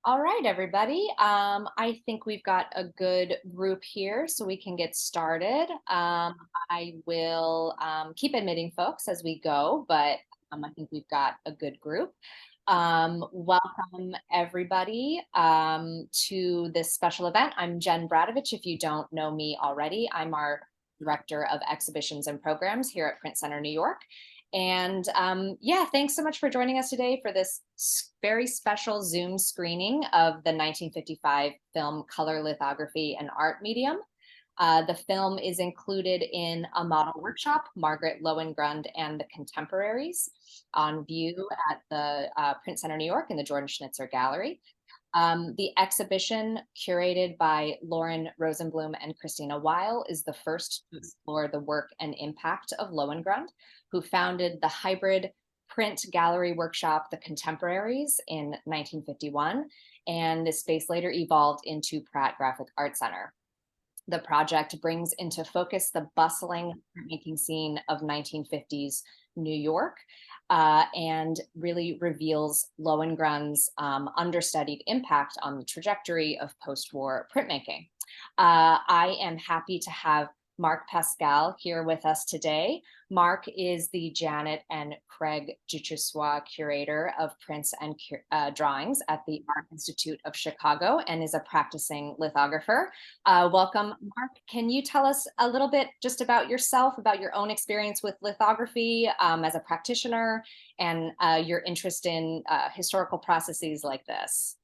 All right, everybody. I think we've got a good group here, so we can get started. I will keep admitting folks as we go, but I think we've got a good group. Welcome, everybody, to this special event. I'm Jen Bradovich. If you don't know me already, I'm our Director of Exhibitions and Programs here at Print Center New York. And yeah, thanks so much for joining us today for this very special Zoom screening of the 1955 film Color Lithography and Art Medium. The film is included in a model workshop, Margaret Lowengrund and the Contemporaries, on view at the Print Center New York in the Jordan Schnitzer Gallery. The exhibition, curated by Lauren Rosenblum and Christina Weil, is the first to explore the work and impact of Lowengrund, who founded the hybrid print gallery workshop, The Contemporaries, in 1951, and the space later evolved into Pratt Graphic Art Center. The project brings into focus the bustling printmaking scene of 1950s New York, and really reveals Lowengrund's understudied impact on the trajectory of post-war printmaking. I am happy to have Mark Pascale here with us today. Mark is the Janet and Craig Duchossois Curator of Prints and Drawings at the Art Institute of Chicago and is a practicing lithographer. Welcome, Mark. Can you tell us a little bit just about yourself, about your own experience with lithography as a practitioner, and your interest in historical processes like this?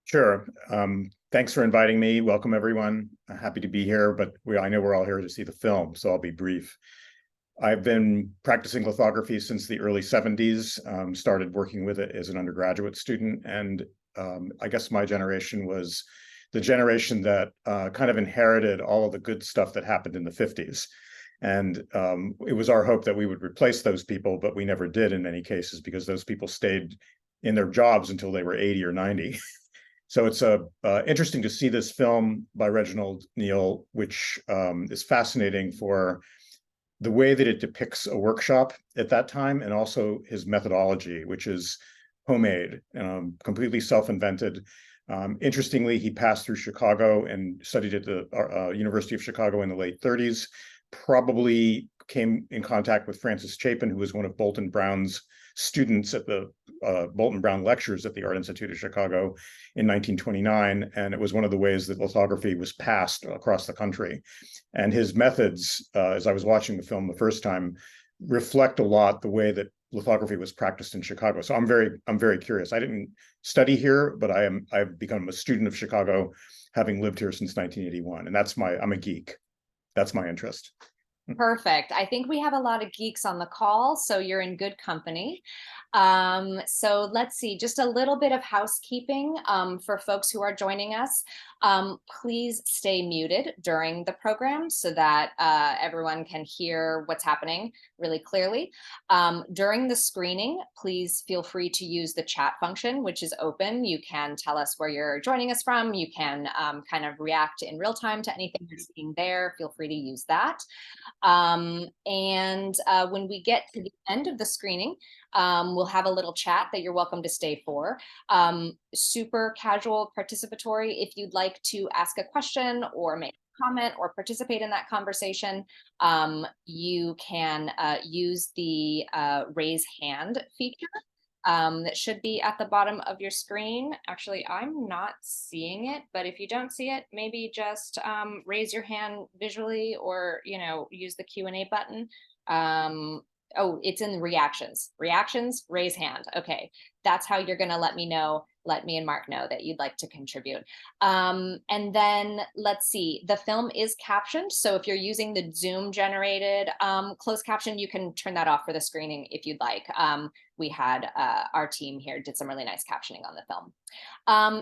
Sure. Thanks for inviting me. Welcome, everyone. Happy to be here, but I know we're all here to see the film, so I'll be brief. I've been practicing lithography since the early 70s, started working with it as an undergraduate student, and I guess my generation was the generation that kind of inherited all of the good stuff that happened in the 50s. And it was our hope that we would replace those people, but we never did in many cases because those people stayed in their jobs until they were 80 or 90. So it's interesting to see this film by Reginald Neal, which is fascinating for the way that it depicts a workshop at that time, and also his methodology, which is homemade, completely self-invented. Interestingly, he passed through Chicago and studied at the University of Chicago in the late 30s, probably came in contact with Francis Chapin, who was one of Bolton Brown's students at the Bolton Brown lectures at the Art Institute of Chicago in 1929. And it was one of the ways that lithography was passed across the country. And his methods, as I was watching the film the first time, reflect a lot the way that lithography was practiced in Chicago. So I'm very curious. I didn't study here, but I've become a student of Chicago, having lived here since 1981. And I'm a geek. That's my interest. Perfect. I think we have a lot of geeks on the call, so you're in good company. So let's see, just a little bit of housekeeping for folks who are joining us. Please stay muted during the program so that everyone can hear what's happening really clearly. During the screening, please feel free to use the chat function, which is open. You can tell us where you're joining us from. You can kind of react in real time to anything you're seeing there. Feel free to use that. When we get to the end of the screening, we'll have a little chat that you're welcome to stay for. Super casual participatory. If you'd like to ask a question or make a comment or participate in that conversation, you can use the raise hand feature that should be at the bottom of your screen. Actually, I'm not seeing it, but if you don't see it, maybe just raise your hand visually, or use the Q&A button. Oh, it's in reactions. Reactions, raise hand. Okay, that's how you're going to let me and Mark know that you'd like to contribute. And then let's see, the film is captioned. So if you're using the Zoom generated closed caption, you can turn that off for the screening if you'd like. We had our team here did some really nice captioning on the film.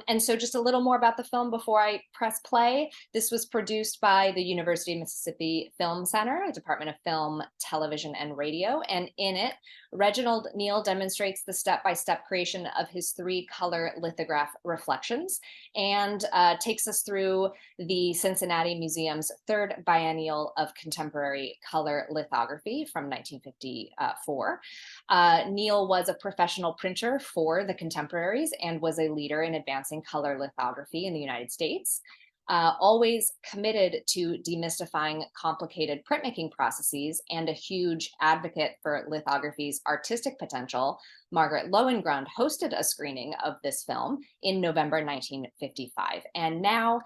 And so just a little more about the film before I press play. This was produced by the University of Mississippi Film Center, Department of Film, Television, and Radio. And in it, Reginald Neal demonstrates the step-by-step creation of his 3-color lithograph reflections, and takes us through the Cincinnati Museum's 3rd Biennial of Contemporary Color Lithography from 1954. Neal Neal was a professional printer for the contemporaries and was a leader in advancing color lithography in the United States. Always committed to demystifying complicated printmaking processes and a huge advocate for lithography's artistic potential, Margaret Lowengrund hosted a screening of this film in November 1955. And now,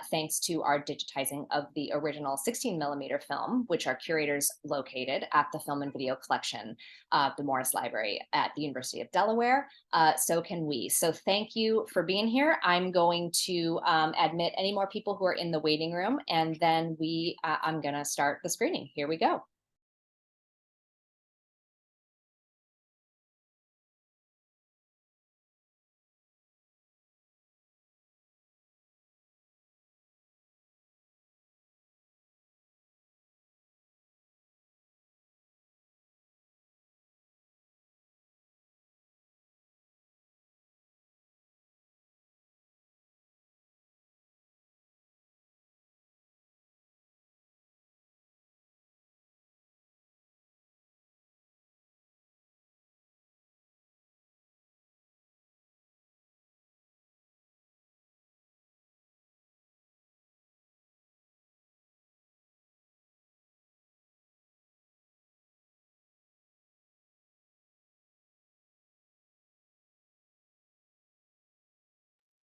thanks to our digitizing of the original 16mm film, which our curators located at the Film and Video Collection of the Morris Library at the University of Delaware, so can we. So thank you for being here. I'm going to admit any more people who are in the waiting room, and then I'm gonna start the screening. Here we go.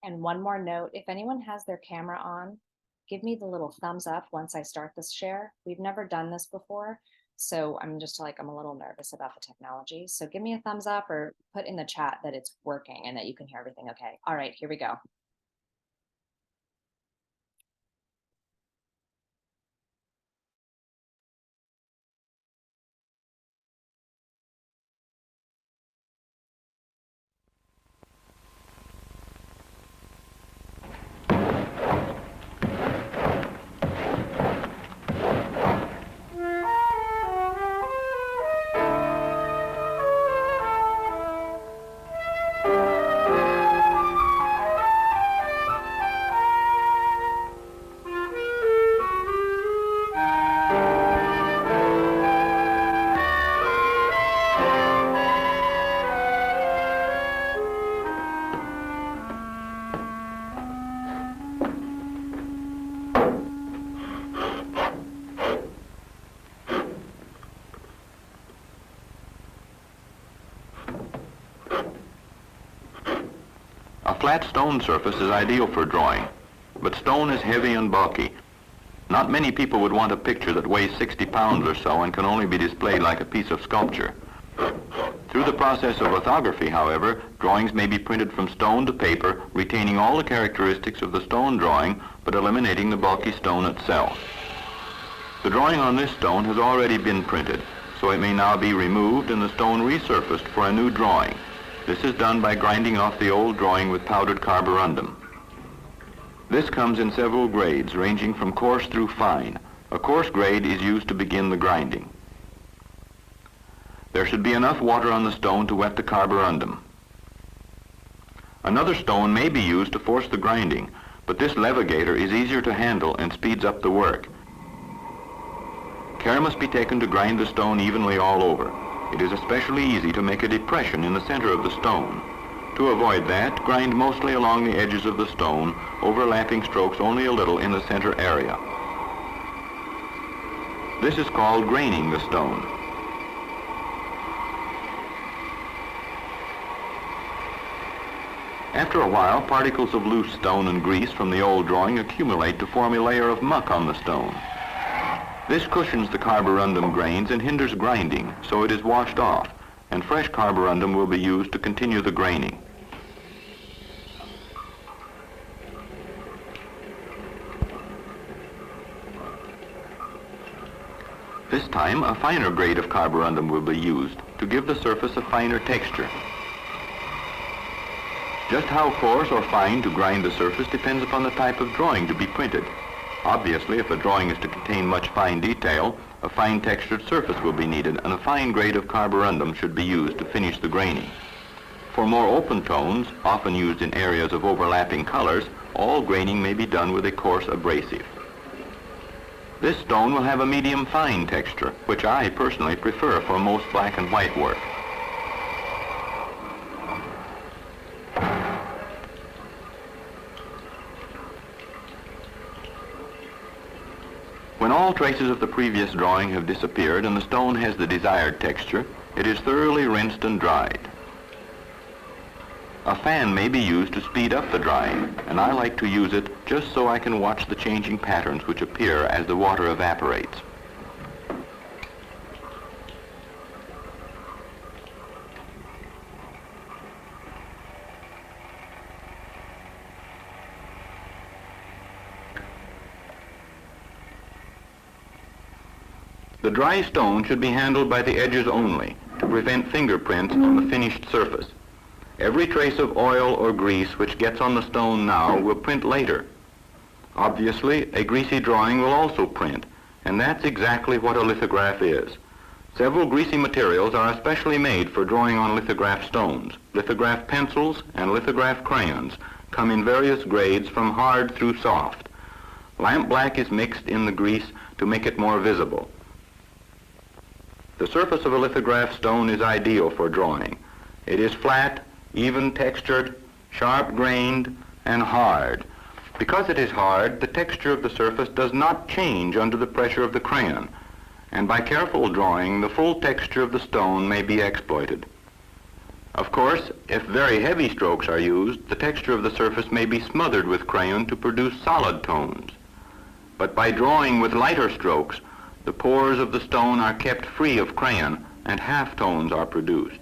And one more note, if anyone has their camera on, give me the little thumbs up once I start this share. We've never done this before, so I'm a little nervous about the technology. So give me a thumbs up or put in the chat that it's working and that you can hear everything okay. All right, here we go. A flat stone surface is ideal for drawing, but stone is heavy and bulky. Not many people would want a picture that weighs 60 pounds or so and can only be displayed like a piece of sculpture. Through the process of lithography, however, drawings may be printed from stone to paper, retaining all the characteristics of the stone drawing, but eliminating the bulky stone itself. The drawing on this stone has already been printed, so it may now be removed and the stone resurfaced for a new drawing. This is done by grinding off the old drawing with powdered carborundum. This comes in several grades, ranging from coarse through fine. A coarse grade is used to begin the grinding. There should be enough water on the stone to wet the carborundum. Another stone may be used to force the grinding, but this levigator is easier to handle and speeds up the work. Care must be taken to grind the stone evenly all over. It is especially easy to make a depression in the center of the stone. To avoid that, grind mostly along the edges of the stone, overlapping strokes only a little in the center area. This is called graining the stone. After a while, particles of loose stone and grease from the old drawing accumulate to form a layer of muck on the stone. This cushions the carborundum grains and hinders grinding, so it is washed off, and fresh carborundum will be used to continue the graining. This time, a finer grade of carborundum will be used to give the surface a finer texture. Just how coarse or fine to grind the surface depends upon the type of drawing to be printed. Obviously, if a drawing is to contain much fine detail, a fine textured surface will be needed, and a fine grade of carborundum should be used to finish the graining. For more open tones, often used in areas of overlapping colors, all graining may be done with a coarse abrasive. This stone will have a medium fine texture, which I personally prefer for most black and white work. When all traces of the previous drawing have disappeared and the stone has the desired texture, it is thoroughly rinsed and dried. A fan may be used to speed up the drying, and I like to use it just so I can watch the changing patterns which appear as the water evaporates. The dry stone should be handled by the edges only to prevent fingerprints on the finished surface. Every trace of oil or grease which gets on the stone now will print later. Obviously, a greasy drawing will also print, and that's exactly what a lithograph is. Several greasy materials are especially made for drawing on lithograph stones. Lithograph pencils and lithograph crayons come in various grades from hard through soft. Lamp black is mixed in the grease to make it more visible. The surface of a lithograph stone is ideal for drawing. It is flat, even textured, sharp-grained, and hard. Because it is hard, the texture of the surface does not change under the pressure of the crayon, and by careful drawing, the full texture of the stone may be exploited. Of course, if very heavy strokes are used, the texture of the surface may be smothered with crayon to produce solid tones. But by drawing with lighter strokes, the pores of the stone are kept free of crayon and half-tones are produced.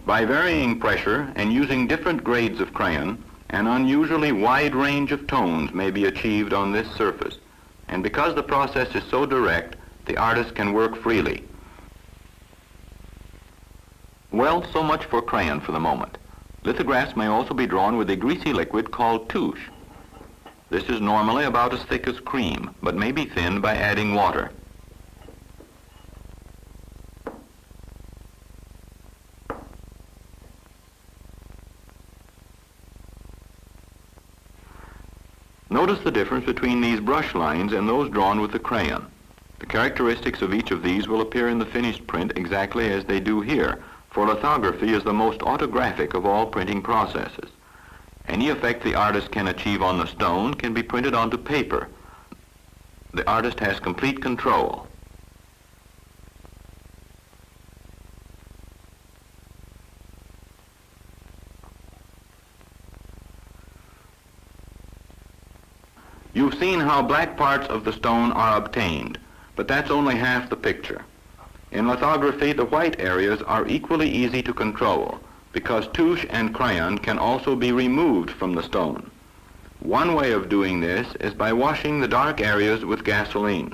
By varying pressure and using different grades of crayon, an unusually wide range of tones may be achieved on this surface. And because the process is so direct, the artist can work freely. Well, so much for crayon for the moment. Lithographs may also be drawn with a greasy liquid called touche. This is normally about as thick as cream, but may be thinned by adding water. Notice the difference between these brush lines and those drawn with the crayon. The characteristics of each of these will appear in the finished print exactly as they do here, for lithography is the most autographic of all printing processes. Any effect the artist can achieve on the stone can be printed onto paper. The artist has complete control. You've seen how black parts of the stone are obtained, but that's only half the picture. In lithography, the white areas are equally easy to control, because touche and crayon can also be removed from the stone. One way of doing this is by washing the dark areas with gasoline.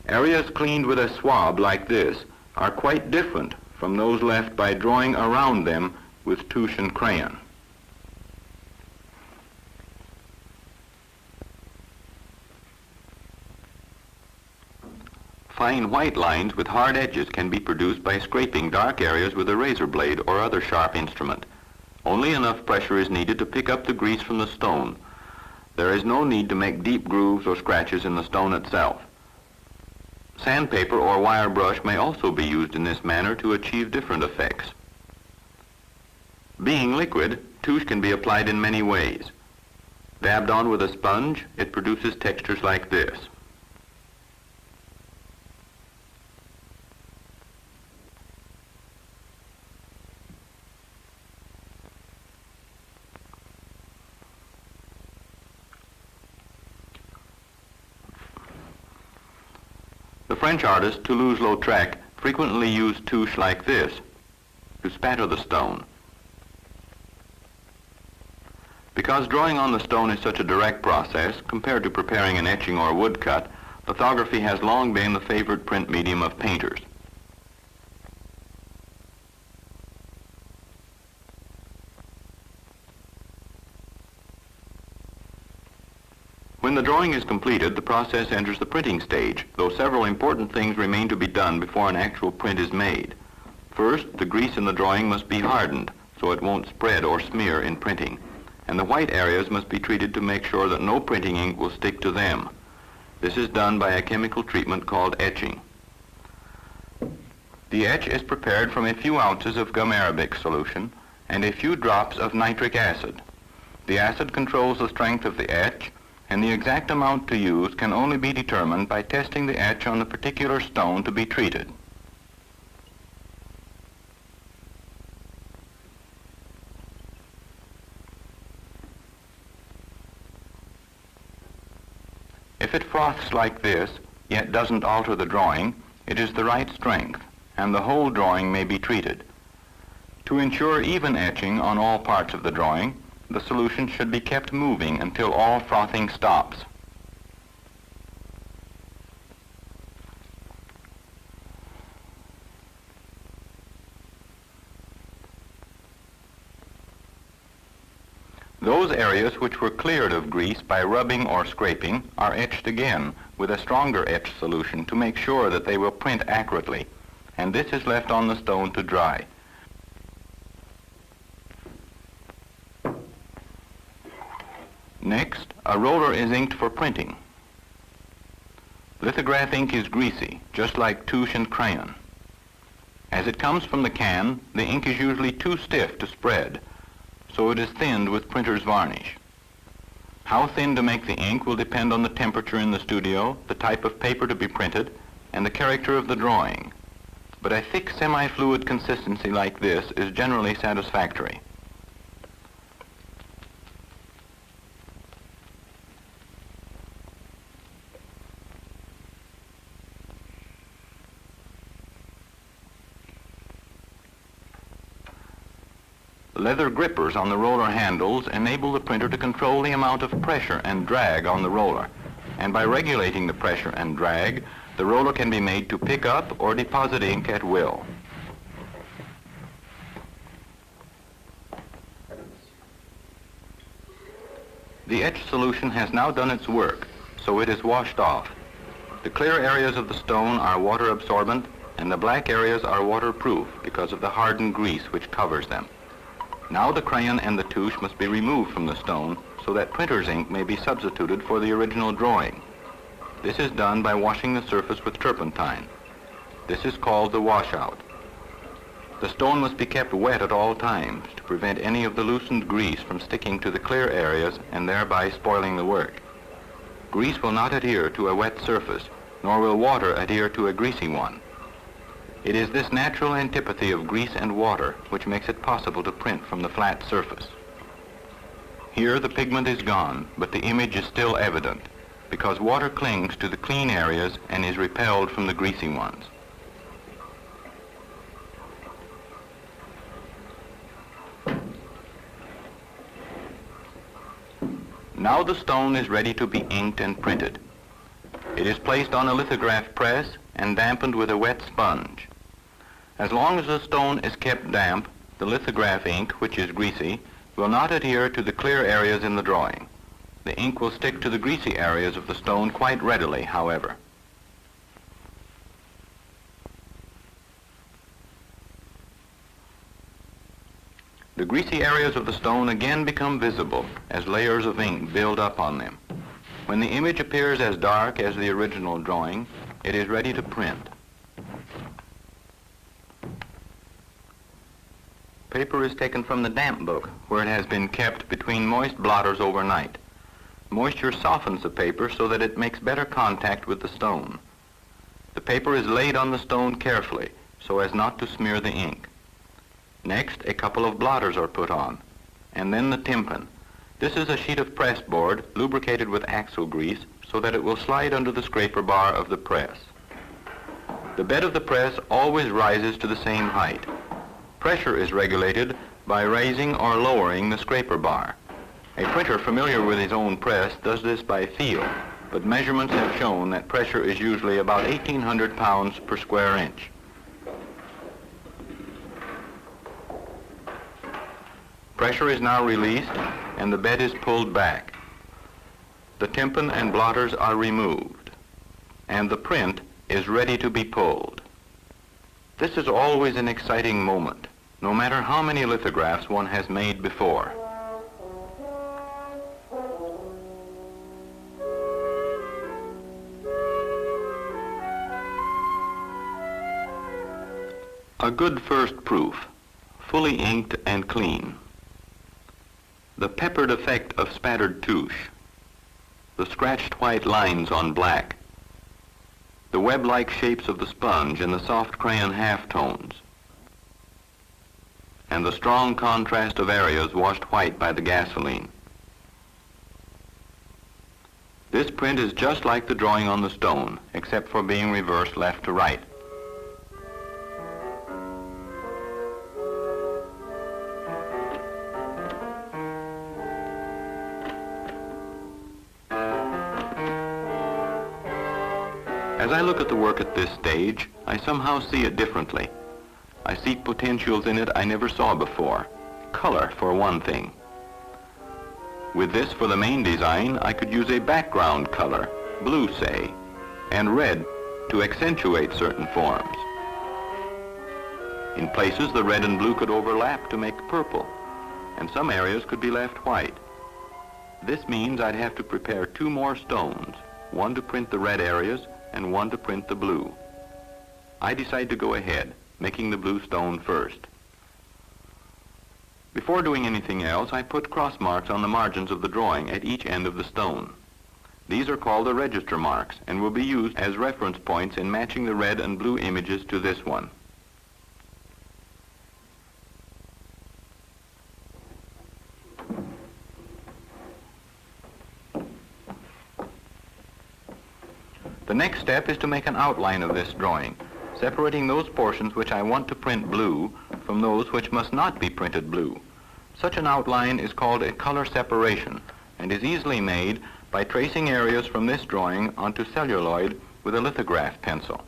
Areas cleaned with a swab like this are quite different from those left by drawing around them with touche and crayon. Fine white lines with hard edges can be produced by scraping dark areas with a razor blade or other sharp instrument. Only enough pressure is needed to pick up the grease from the stone. There is no need to make deep grooves or scratches in the stone itself. Sandpaper or wire brush may also be used in this manner to achieve different effects. Being liquid, touche can be applied in many ways. Dabbed on with a sponge, it produces textures like this. The French artist Toulouse-Lautrec frequently used touche like this to spatter the stone. Because drawing on the stone is such a direct process compared to preparing an etching or woodcut, lithography has long been the favorite print medium of painters. When the drawing is completed, the process enters the printing stage, though several important things remain to be done before an actual print is made. First, the grease in the drawing must be hardened, so it won't spread or smear in printing, and the white areas must be treated to make sure that no printing ink will stick to them. This is done by a chemical treatment called etching. The etch is prepared from a few ounces of gum arabic solution and a few drops of nitric acid. The acid controls the strength of the etch, and the exact amount to use can only be determined by testing the etch on the particular stone to be treated. If it froths like this, yet doesn't alter the drawing, it is the right strength, and the whole drawing may be treated. To ensure even etching on all parts of the drawing, the solution should be kept moving until all frothing stops. Those areas which were cleared of grease by rubbing or scraping are etched again with a stronger etch solution to make sure that they will print accurately, and this is left on the stone to dry. Next, a roller is inked for printing. Lithograph ink is greasy, just like touche and crayon. As it comes from the can, the ink is usually too stiff to spread, so it is thinned with printer's varnish. How thin to make the ink will depend on the temperature in the studio, the type of paper to be printed, and the character of the drawing. But a thick semi-fluid consistency like this is generally satisfactory. Leather grippers on the roller handles enable the printer to control the amount of pressure and drag on the roller. And by regulating the pressure and drag, the roller can be made to pick up or deposit ink at will. The etch solution has now done its work, so it is washed off. The clear areas of the stone are water absorbent, and the black areas are waterproof because of the hardened grease which covers them. Now the crayon and the touche must be removed from the stone so that printer's ink may be substituted for the original drawing. This is done by washing the surface with turpentine. This is called the washout. The stone must be kept wet at all times to prevent any of the loosened grease from sticking to the clear areas and thereby spoiling the work. Grease will not adhere to a wet surface, nor will water adhere to a greasy one. It is this natural antipathy of grease and water which makes it possible to print from the flat surface. Here the pigment is gone, but the image is still evident, because water clings to the clean areas and is repelled from the greasy ones. Now the stone is ready to be inked and printed. It is placed on a lithograph press and dampened with a wet sponge. As long as the stone is kept damp, the lithograph ink, which is greasy, will not adhere to the clear areas in the drawing. The ink will stick to the greasy areas of the stone quite readily, however. The greasy areas of the stone again become visible as layers of ink build up on them. When the image appears as dark as the original drawing, it is ready to print. Paper is taken from the damp book, where it has been kept between moist blotters overnight. Moisture softens the paper so that it makes better contact with the stone. The paper is laid on the stone carefully so as not to smear the ink. Next, a couple of blotters are put on, and then the tympan. This is a sheet of press board lubricated with axle grease so that it will slide under the scraper bar of the press. The bed of the press always rises to the same height. Pressure is regulated by raising or lowering the scraper bar. A printer familiar with his own press does this by feel, but measurements have shown that pressure is usually about 1,800 pounds per square inch. Pressure is now released and the bed is pulled back. The tympan and blotters are removed, and the print is ready to be pulled. This is always an exciting moment, no matter how many lithographs one has made before. A good first proof, fully inked and clean. The peppered effect of spattered touche, the scratched white lines on black, the web-like shapes of the sponge and the soft crayon halftones, and the strong contrast of areas washed white by the gasoline. This print is just like the drawing on the stone, except for being reversed left to right. As I look at the work at this stage, I somehow see it differently. I see potentials in it I never saw before. Color, for one thing. With this for the main design, I could use a background color, blue say, and red to accentuate certain forms. In places, the red and blue could overlap to make purple, and some areas could be left white. This means I'd have to prepare 2 more stones, one to print the red areas and one to print the blue. I decide to go ahead, making the blue stone first. Before doing anything else, I put cross marks on the margins of the drawing at each end of the stone. These are called the register marks and will be used as reference points in matching the red and blue images to this one. The next step is to make an outline of this drawing, separating those portions which I want to print blue from those which must not be printed blue. Such an outline is called a color separation and is easily made by tracing areas from this drawing onto celluloid with a lithograph pencil.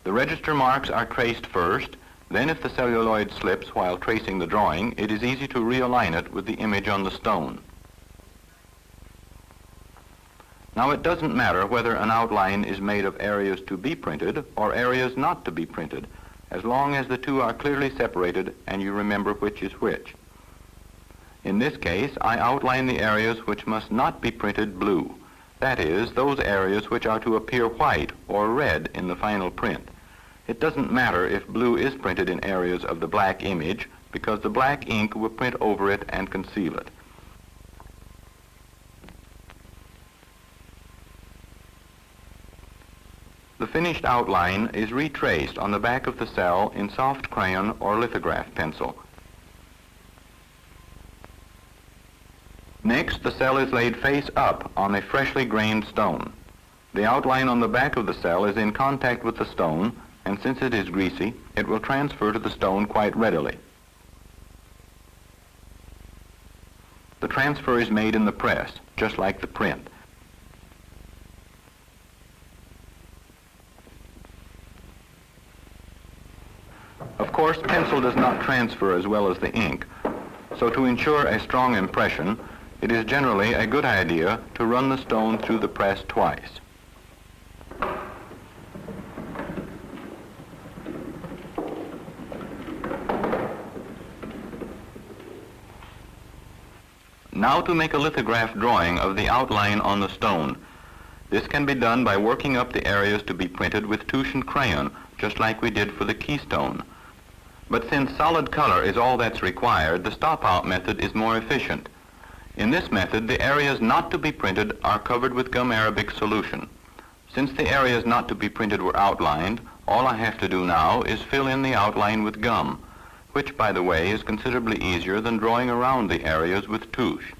The register marks are traced first, then if the celluloid slips while tracing the drawing, it is easy to realign it with the image on the stone. Now it doesn't matter whether an outline is made of areas to be printed or areas not to be printed, as long as the two are clearly separated and you remember which is which. In this case, I outline the areas which must not be printed blue. That is, those areas which are to appear white or red in the final print. It doesn't matter if blue is printed in areas of the black image, because the black ink will print over it and conceal it. The finished outline is retraced on the back of the cell in soft crayon or lithograph pencil. Next, the cell is laid face up on a freshly grained stone. The outline on the back of the cell is in contact with the stone, and since it is greasy, it will transfer to the stone quite readily. The transfer is made in the press, just like the print. Of course, pencil does not transfer as well as the ink, so to ensure a strong impression, it is generally a good idea to run the stone through the press twice. Now to make a lithograph drawing of the outline on the stone. This can be done by working up the areas to be printed with touche and crayon, just like we did for the keystone. But since solid color is all that's required, the stop-out method is more efficient. In this method, the areas not to be printed are covered with gum arabic solution. Since the areas not to be printed were outlined, all I have to do now is fill in the outline with gum, which, by the way, is considerably easier than drawing around the areas with touche.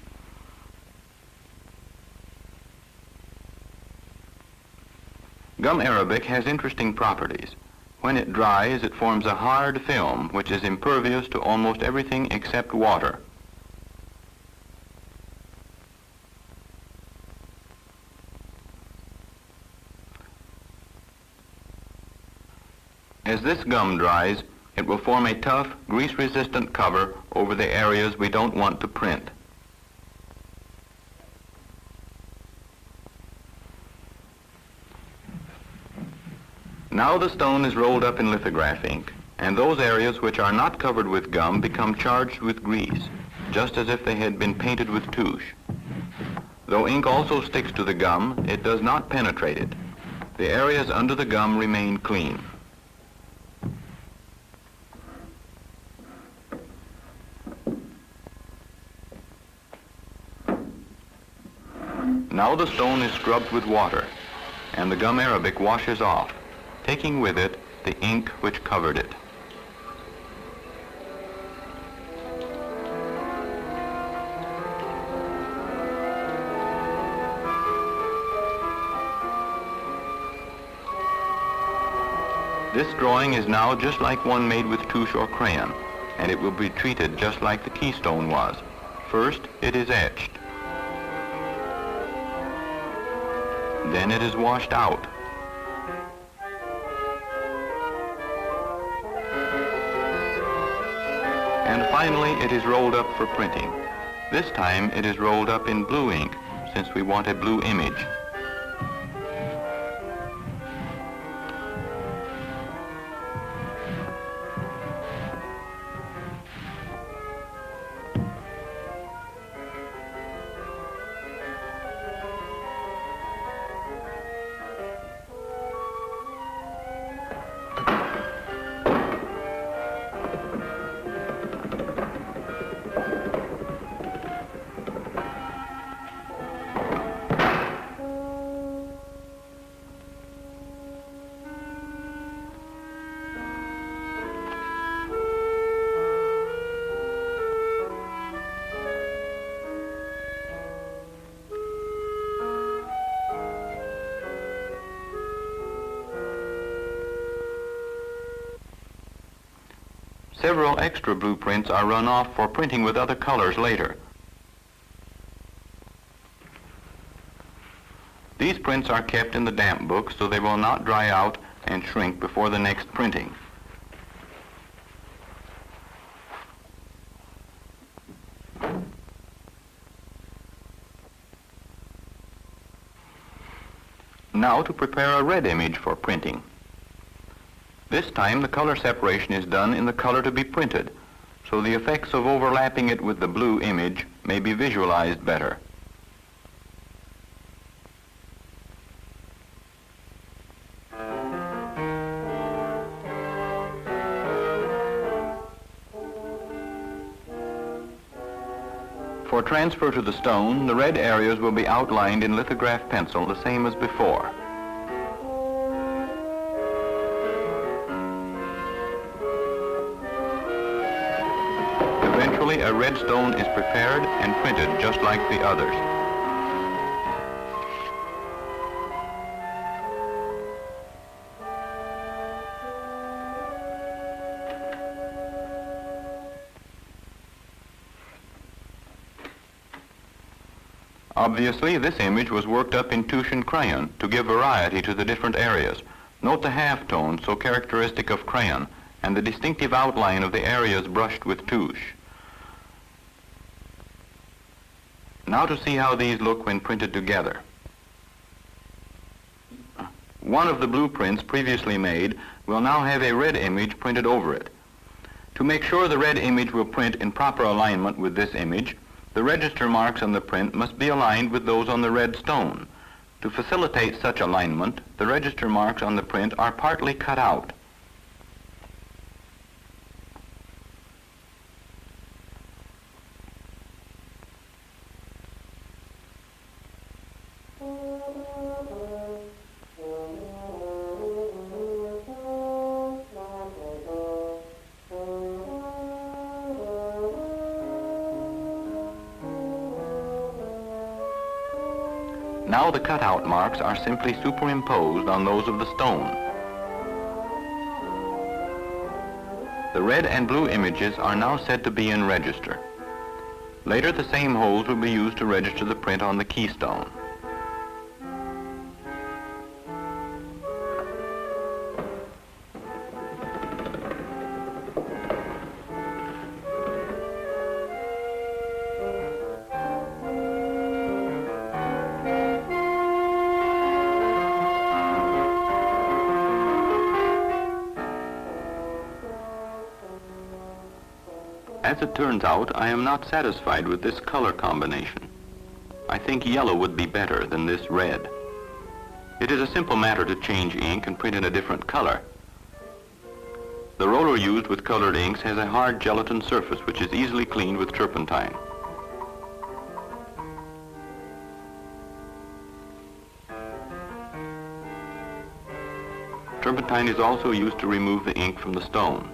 Gum arabic has interesting properties. When it dries, it forms a hard film which is impervious to almost everything except water. As this gum dries, it will form a tough, grease-resistant cover over the areas we don't want to print. Now the stone is rolled up in lithograph ink, and those areas which are not covered with gum become charged with grease, just as if they had been painted with touche. Though ink also sticks to the gum, it does not penetrate it. The areas under the gum remain clean. Now the stone is scrubbed with water, and the gum arabic washes off, taking with it the ink which covered it. This drawing is now just like one made with touche or crayon, and it will be treated just like the keystone was. First, it is etched. Then it is washed out. And finally, it is rolled up for printing. This time, it is rolled up in blue ink, since we want a blue image. Several extra blueprints are run off for printing with other colors later. These prints are kept in the damp book so they will not dry out and shrink before the next printing. Now to prepare a red image for printing. This time the color separation is done in the color to be printed, so the effects of overlapping it with the blue image may be visualized better. For transfer to the stone, the red areas will be outlined in lithograph pencil the same as before. Eventually, a red stone is prepared and printed just like the others. Obviously, this image was worked up in touche and crayon to give variety to the different areas. Note the half-tone so characteristic of crayon and the distinctive outline of the areas brushed with touche. Now to see how these look when printed together. One of the blueprints previously made will now have a red image printed over it. To make sure the red image will print in proper alignment with this image, the register marks on the print must be aligned with those on the red stone. To facilitate such alignment, the register marks on the print are partly cut out. Now the cutout marks are simply superimposed on those of the stone. The red and blue images are now said to be in register. Later, the same holes will be used to register the print on the keystone. As it turns out, I am not satisfied with this color combination. I think yellow would be better than this red. It is a simple matter to change ink and print in a different color. The roller used with colored inks has a hard gelatin surface which is easily cleaned with turpentine. turpentine is also used to remove the ink from the stone.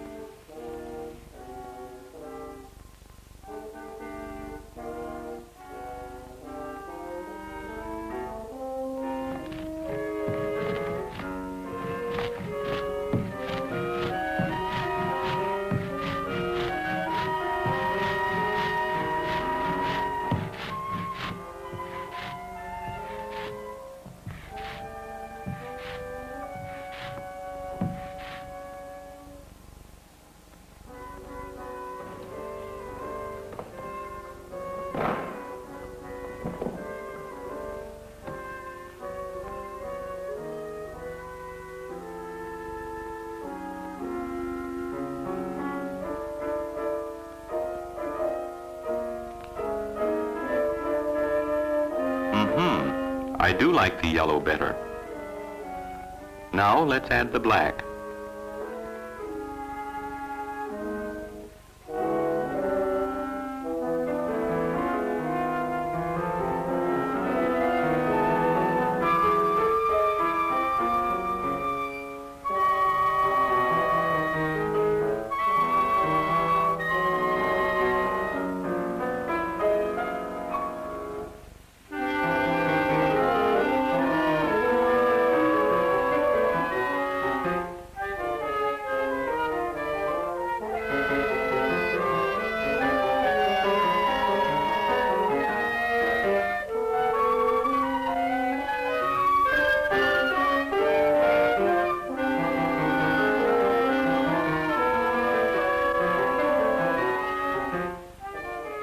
I do like the yellow better. Now let's add the black.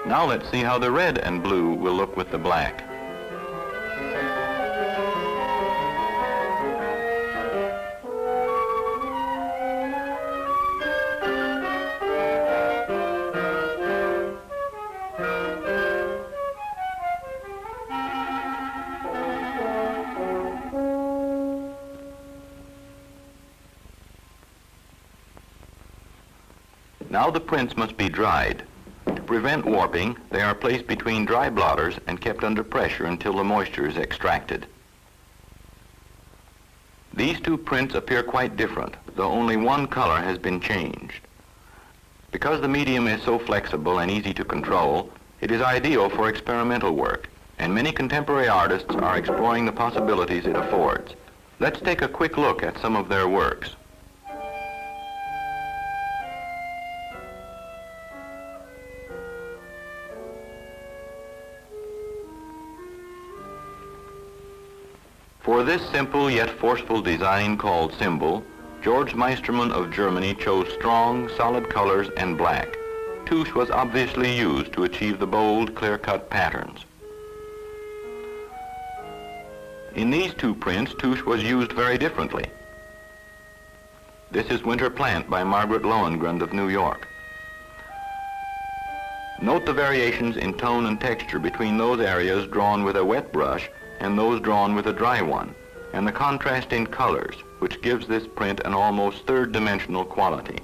Now let's see how the red and blue will look with the black. Now the prints must be dried. To prevent warping, they are placed between dry blotters and kept under pressure until the moisture is extracted. These two prints appear quite different, though only one color has been changed. Because the medium is so flexible and easy to control, it is ideal for experimental work, and many contemporary artists are exploring the possibilities it affords. Let's take a quick look at some of their works. For this simple yet forceful design called Symbol, George Meistermann of Germany chose strong, solid colors and black. Touche was obviously used to achieve the bold, clear-cut patterns. In these two prints, touche was used very differently. This is Winter Plant by Margaret Lohengrin of New York. Note the variations in tone and texture between those areas drawn with a wet brush and those drawn with a dry one, and the contrast in colors, which gives this print an almost third-dimensional quality.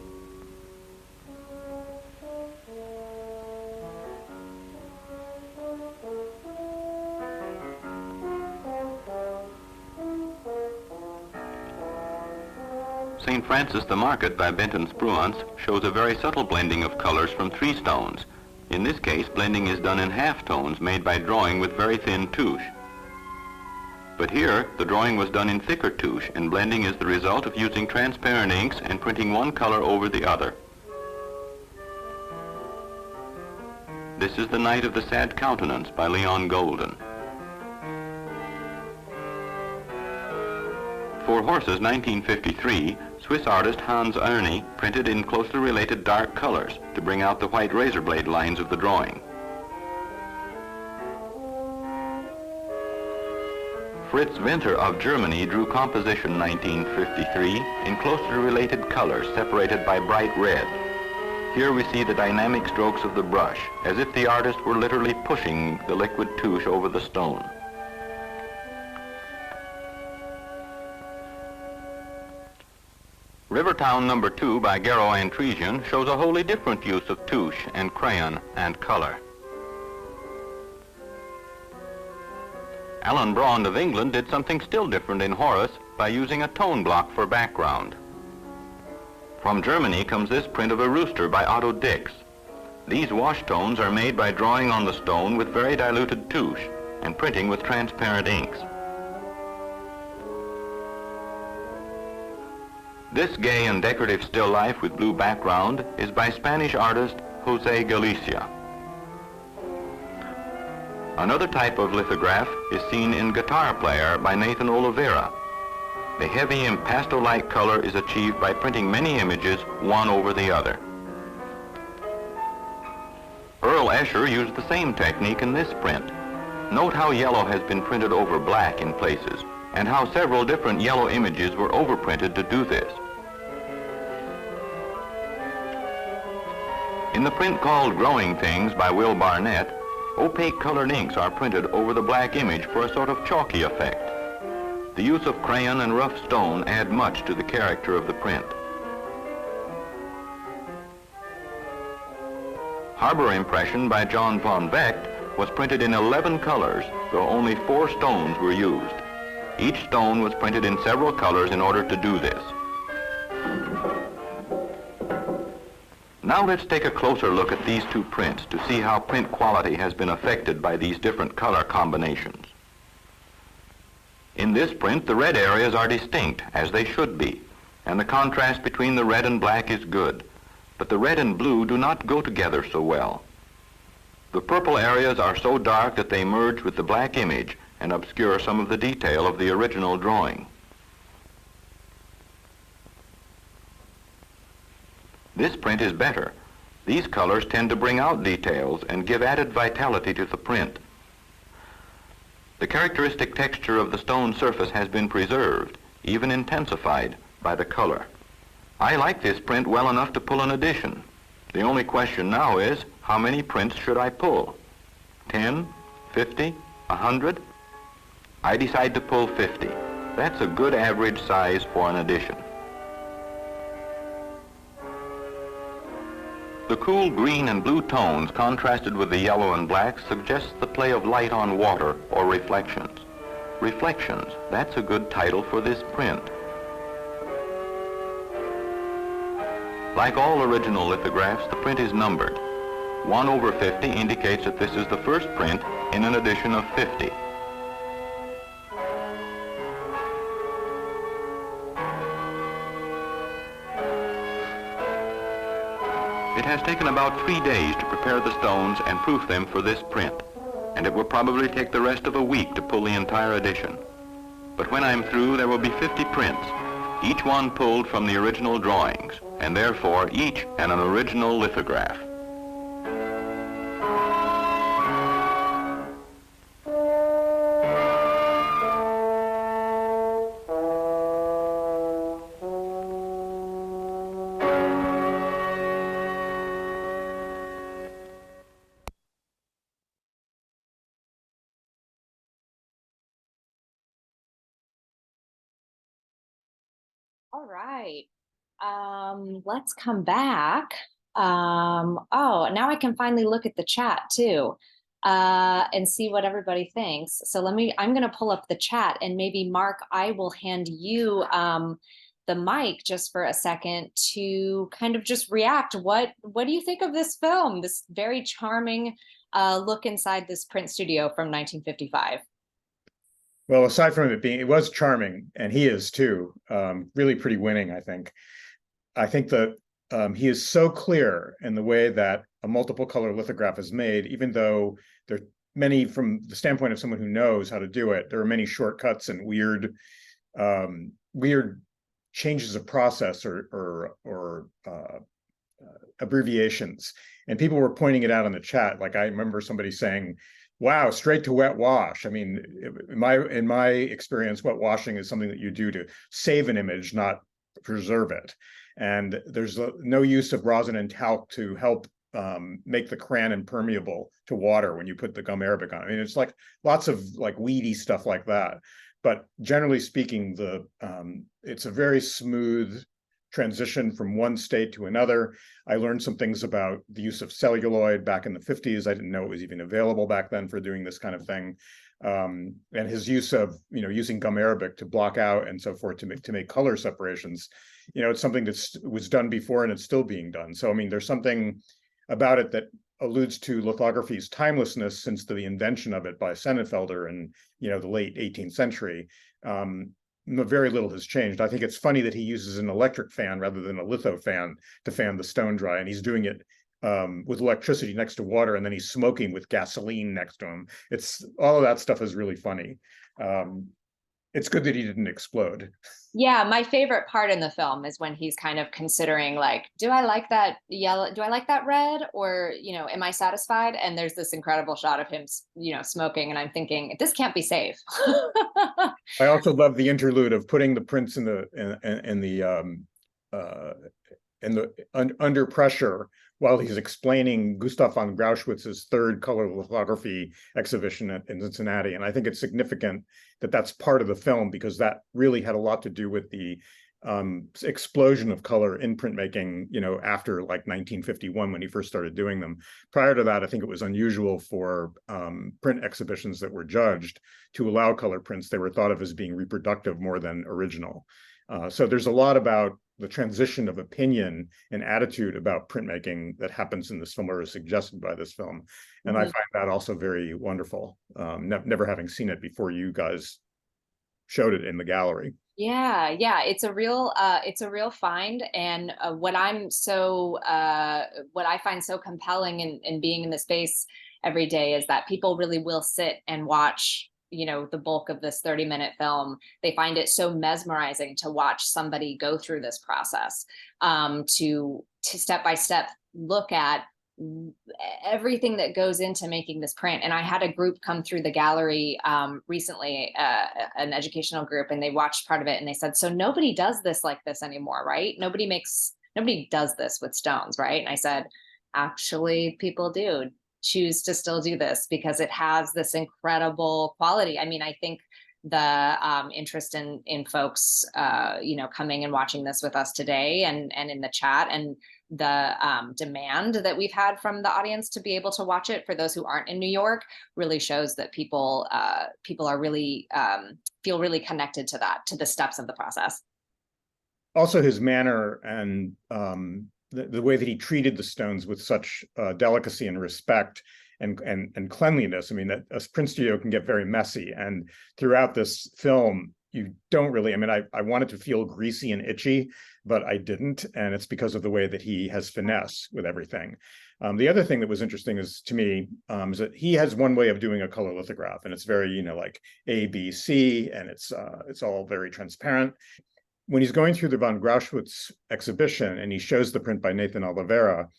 St. Francis the Market by Benton Spruance shows a very subtle blending of colors from three stones. In this case, blending is done in half tones made by drawing with very thin touche. But here, the drawing was done in thicker touche, and blending is the result of using transparent inks and printing one color over the other. This is The Night of the Sad Countenance by Leon Golden. For Horses 1953, Swiss artist Hans Erni printed in closely related dark colors to bring out the white razor blade lines of the drawing. Fritz Winter of Germany drew Composition 1953 in closely related colors separated by bright red. Here we see the dynamic strokes of the brush, as if the artist were literally pushing the liquid touche over the stone. Rivertown No. 2 by Garo Antresian shows a wholly different use of touche and crayon and color. Alan Braun of England did something still different in Horace by using a tone block for background. From Germany comes this print of a rooster by Otto Dix. These wash tones are made by drawing on the stone with very diluted touche and printing with transparent inks. This gay and decorative still life with blue background is by Spanish artist Jose Galicia. Another type of lithograph is seen in Guitar Player by Nathan Oliveira. The heavy impasto-like color is achieved by printing many images one over the other. Earl Escher used the same technique in this print. Note how yellow has been printed over black in places, and how several different yellow images were overprinted to do this. In the print called Growing Things by Will Barnett, opaque colored inks are printed over the black image for a sort of chalky effect. The use of crayon and rough stone add much to the character of the print. Harbor Impression by John von Vecht was printed in 11 colors, though only 4 stones were used. Each stone was printed in several colors in order to do this. Now let's take a closer look at these two prints to see how print quality has been affected by these different color combinations. In this print, the red areas are distinct, as they should be, and the contrast between the red and black is good, but the red and blue do not go together so well. The purple areas are so dark that they merge with the black image and obscure some of the detail of the original drawing. This print is better. These colors tend to bring out details and give added vitality to the print. The characteristic texture of the stone surface has been preserved, even intensified, by the color. I like this print well enough to pull an edition. The only question now is, how many prints should I pull? 10, 50, 100? I decide to pull 50. That's a good average size for an edition. The cool green and blue tones contrasted with the yellow and black suggests the play of light on water or reflections. Reflections, that's a good title for this print. Like all original lithographs, the print is numbered. 1/50 indicates that this is the first print in an edition of 50. It has taken about 3 days to prepare the stones and proof them for this print, and it will probably take the rest of a week to pull the entire edition. But when I'm through, there will be 50 prints, each one pulled from the original drawings, and therefore each an original lithograph. All right. Let's come back. Oh, now I can finally look at the chat too, and see what everybody thinks. So I'm going to pull up the chat, and maybe Mark, I will hand you the mic just for a second to kind of just react. What do you think of this film? This very charming look inside this print studio from 1955. Well, aside from it was charming, and he is too, really pretty winning, I think. I think that he is so clear in the way that a multiple color lithograph is made, even though there are many, from the standpoint of someone who knows how to do it, there are many shortcuts and weird changes of process or abbreviations. And people were pointing it out in the chat. Like I remember somebody saying, wow, straight to wet wash. I mean, in my experience, wet washing is something that you do to save an image, not preserve it. And there's no use of rosin and talc to help make the crayon impermeable to water when you put the gum arabic on. I mean, it's like lots of like weedy stuff like that. But generally speaking, it's a very smooth transition from one state to another. I learned some things about the use of celluloid back in the 50s. I didn't know it was even available back then for doing this kind of thing. And his use of, using gum arabic to block out and so forth to make color separations, it's something that was done before and it's still being done. So, I mean, there's something about it that alludes to lithography's timelessness since the invention of it by Sennenfelder in, the late 18th century. Very little has changed. I think it's funny that he uses an electric fan rather than a litho fan to fan the stone dry, and he's doing it with electricity next to water, and then he's smoking with gasoline next to him. It's all of that stuff is really funny. It's good that he didn't explode. Yeah, my favorite part in the film is when he's kind of considering, like, do I like that yellow? Do I like that red? Or, am I satisfied? And there's this incredible shot of him, smoking. And I'm thinking, this can't be safe. I also love the interlude of putting the prints under pressure while he's explaining Gustav von Grauschwitz's third color lithography exhibition in Cincinnati. And I think it's significant that that's part of the film, because that really had a lot to do with the explosion of color in printmaking, after like 1951, when he first started doing them. Prior to that, I think it was unusual for print exhibitions that were judged to allow color prints. They were thought of as being reproductive more than original. So there's a lot about the transition of opinion and attitude about printmaking that happens in this film, or is suggested by this film. And I find that also very wonderful, never having seen it before you guys showed it in the gallery. Yeah, it's a real find. And what I find so compelling in being in the space every day is that people really will sit and watch the bulk of this 30-minute film. They find it so mesmerizing to watch somebody go through this process, to step by step look at everything that goes into making this print. And I had a group come through the gallery recently, an educational group, and they watched part of it and they said, so nobody does this like this anymore, right? Nobody does this with stones, right? And I said, actually, people do choose to still do this because it has this incredible quality. I mean, I think the interest in folks, coming and watching this with us today and in the chat, and the demand that we've had from the audience to be able to watch it for those who aren't in New York really shows that people are really feel really connected to the steps of the process. Also, his manner and the way that he treated the stones with such delicacy and respect and cleanliness. I mean, that a print studio can get very messy, and throughout this film, you don't really, I mean, I wanted to feel greasy and itchy, but I didn't, and it's because of the way that he has finesse with everything. The other thing that was interesting is that he has one way of doing a color lithograph, and it's very, like A, B, C, and it's all very transparent. When he's going through the von Grauschwitz exhibition and he shows the print by Nathan Oliveira,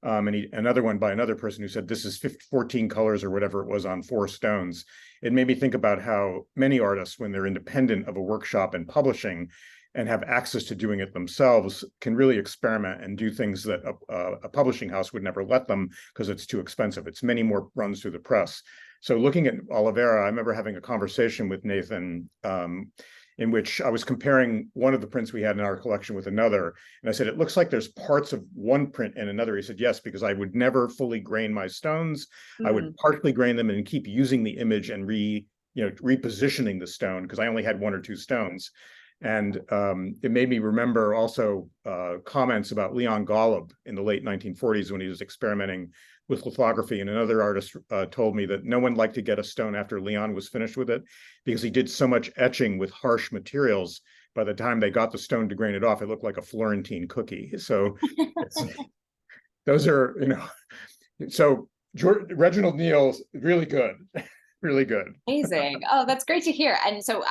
and another one by another person who said this is 14 colors or whatever it was on 4 stones, it made me think about how many artists, when they're independent of a workshop and publishing and have access to doing it themselves, can really experiment and do things that a publishing house would never let them because it's too expensive. It's many more runs through the press. So looking at Oliveira, I remember having a conversation with Nathan in which I was comparing one of the prints we had in our collection with another. And I said, it looks like there's parts of one print in another. He said, yes, because I would never fully grain my stones. I would partially grain them and keep using the image and repositioning the stone, because I only had 1 or 2 stones. And it made me remember also comments about Leon Golub in the late 1940s when he was experimenting with lithography. And another artist told me that no one liked to get a stone after Leon was finished with it, because he did so much etching with harsh materials. By the time they got the stone to grain it off, it looked like a Florentine cookie. So those are, so Reginald Neal's really good. Really good. Amazing. Oh, that's great to hear. And so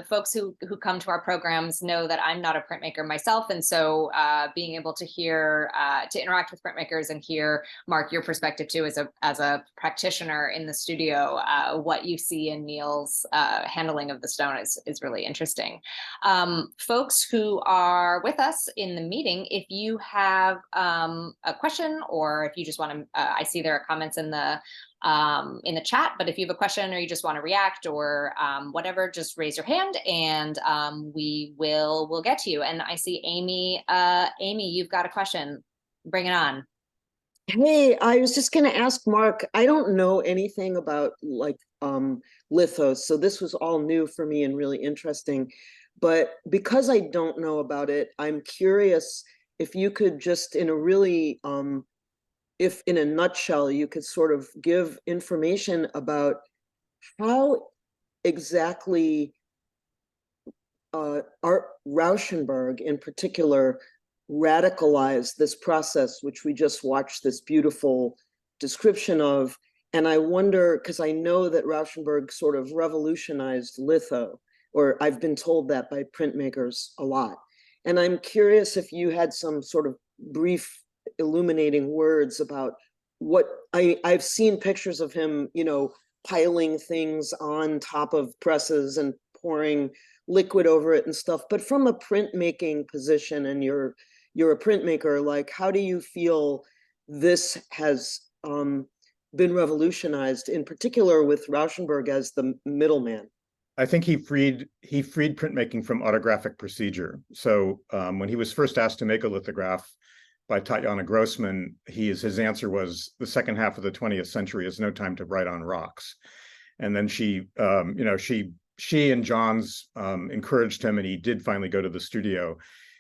folks who come to our programs know that I'm not a printmaker myself. And so being able to interact with printmakers and hear, Mark, your perspective too, as a practitioner in the studio, what you see in Neal's handling of the stone is really interesting. Folks who are with us in the meeting, if you have a question, or if you just want to, I see there are comments in the chat, but if you have a question or you just want to react or whatever, just raise your hand and we'll get to you. And I see Amy. Amy, you've got a question. Bring it on. Hey, I was just going to ask Mark, I don't know anything about like lithos. So this was all new for me and really interesting. But because I don't know about it, I'm curious if you could just in a really, if in a nutshell, you could sort of give information about how exactly Art Rauschenberg in particular radicalized this process, which we just watched this beautiful description of. And I wonder, because I know that Rauschenberg sort of revolutionized litho, or I've been told that by printmakers a lot. And I'm curious if you had some sort of brief illuminating words about what I've seen pictures of him, you know, piling things on top of presses and pouring liquid over it and stuff. But from a printmaking position, and you're a printmaker, like how do you feel this has been revolutionized, in particular with Rauschenberg as the middleman? I think he freed printmaking from autographic procedure. So when he was first asked to make a lithograph by Tatjana Grossman, his answer was, the second half of the 20th century is no time to write on rocks. And then she and Johns encouraged him, and he did finally go to the studio.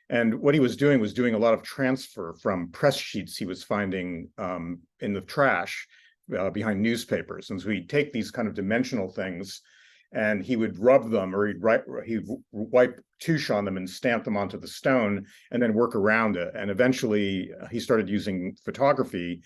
And what he was doing a lot of transfer from press sheets he was finding in the trash behind newspapers. And so he'd take these kind of dimensional things, and he would rub them, or he'd wipe touche on them and stamp them onto the stone, and then work around it. And eventually he started using photography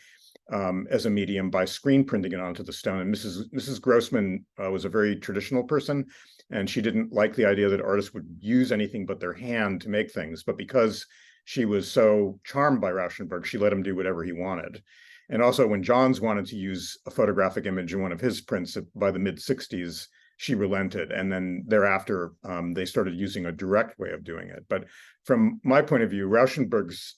as a medium by screen printing it onto the stone. And Mrs. Grossman was a very traditional person, and she didn't like the idea that artists would use anything but their hand to make things. But because she was so charmed by Rauschenberg, she let him do whatever he wanted. And also when Johns wanted to use a photographic image in one of his prints by the mid-60s, she relented. And then thereafter, they started using a direct way of doing it. But from my point of view, Rauschenberg's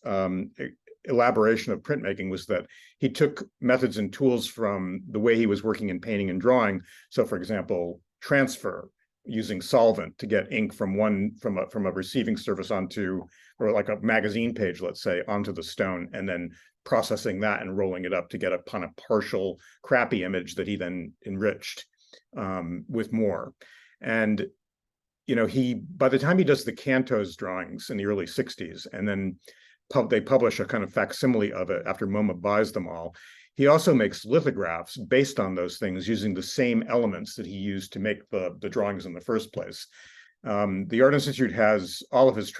elaboration of printmaking was that he took methods and tools from the way he was working in painting and drawing. So for example, transfer, using solvent to get ink from a receiving surface onto, or like a magazine page, let's say, onto the stone, and then processing that and rolling it up to get upon a partial crappy image that he then enriched with more. And by the time he does the Cantos drawings in the early 60s, and then they publish a kind of facsimile of it after MoMA buys them all, he also makes lithographs based on those things, using the same elements that he used to make the drawings in the first place. The Art Institute has all of his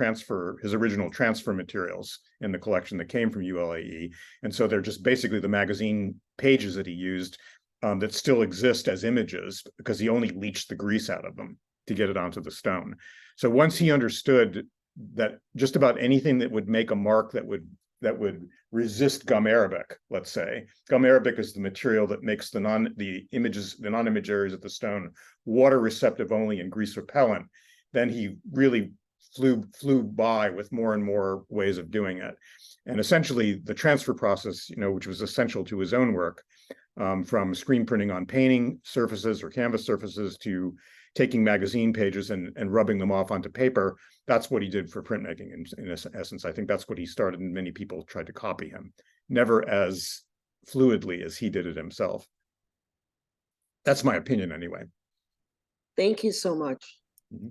original transfer materials in the collection that came from ULAE. And so they're just basically the magazine pages that he used that still exist as images, because he only leached the grease out of them to get it onto the stone. So once he understood that just about anything that would make a mark that would resist gum arabic, let's say, gum arabic is the material that makes the non-image areas of the stone water receptive only and grease repellent, then he really flew by with more and more ways of doing it. And essentially the transfer process, which was essential to his own work, from screen printing on painting surfaces or canvas surfaces to taking magazine pages and rubbing them off onto paper, that's what he did for printmaking in essence. I think that's what he started, and many people tried to copy him, never as fluidly as he did it himself. That's my opinion anyway. Thank you so much. Mm-hmm.